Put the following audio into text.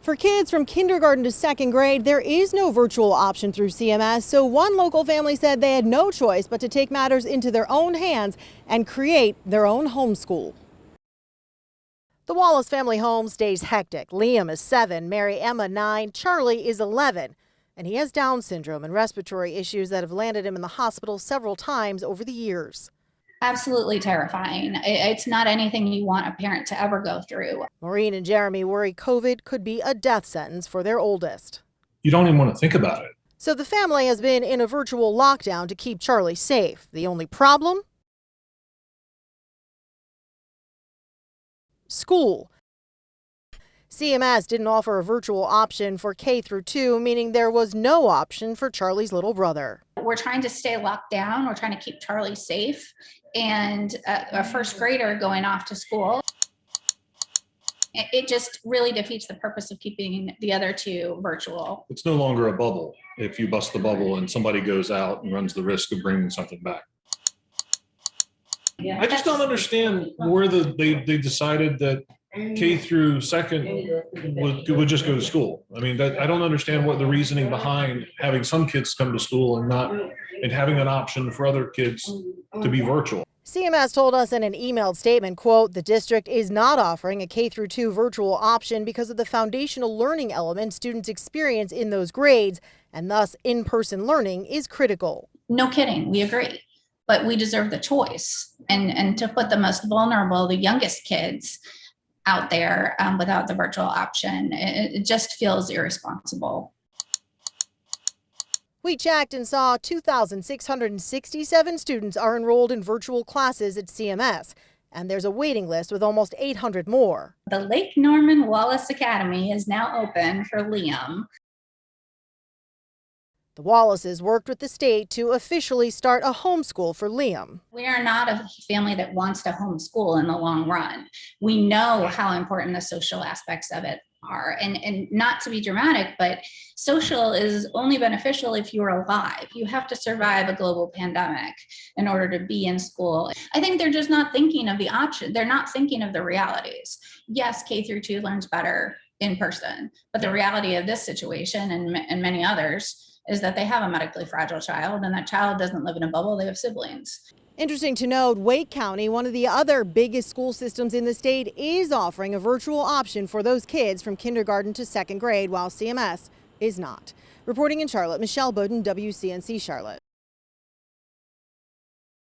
For kids from kindergarten to second grade, there is no virtual option through CMS, so one local family said they had no choice but to take matters into their own hands and create their own homeschool. The Wallace family home stays hectic. Liam is 7, Mary Emma 9, Charlie is 11, and he has Down syndrome and respiratory issues that have landed him in the hospital several times over the years. Absolutely terrifying. It's not anything you want a parent to ever go through. Maureen and Jeremy worry COVID could be a death sentence for their oldest. You don't even want to think about it. So the family has been in a virtual lockdown to keep Charlie safe. The only problem? School. CMS didn't offer a virtual option for K through 2, meaning there was no option for Charlie's little brother. We're trying to stay locked down. We're trying to keep Charlie safe, and a first grader going off to school. It just really defeats the purpose of keeping the other two virtual. It's no longer a bubble if you bust the bubble and somebody goes out and runs the risk of bringing something back. Yeah. I just don't understand where they decided that K through second would just go to school. I mean, I don't understand what the reasoning behind having some kids come to school and having an option for other kids to be virtual. CMS told us in an emailed statement, quote, the district is not offering a K through 2 virtual option because of the foundational learning element students experience in those grades, and thus in-person learning is critical. No kidding, we agree. But we deserve the choice and to put the most vulnerable, the youngest kids out there without the virtual option, it just feels irresponsible. We checked and saw 2,667 students are enrolled in virtual classes at CMS, and there's a waiting list with almost 800 more. The Lake Norman Wallace Academy is now open for Liam. The Wallaces worked with the state to officially start a homeschool for Liam. We are not a family that wants to homeschool in the long run. We know how important the social aspects of it are. And not to be dramatic, but social is only beneficial if you're alive. You have to survive a global pandemic in order to be in school. I think they're just not thinking of the option. They're not thinking of the realities. Yes, K through 2 learns better in person, but the reality of this situation and many others is that they have a medically fragile child, and that child doesn't live in a bubble, they have siblings. Interesting to note, Wake County, one of the other biggest school systems in the state, is offering a virtual option for those kids from kindergarten to second grade, while CMS is not. Reporting in Charlotte, Michelle Bowden, WCNC Charlotte.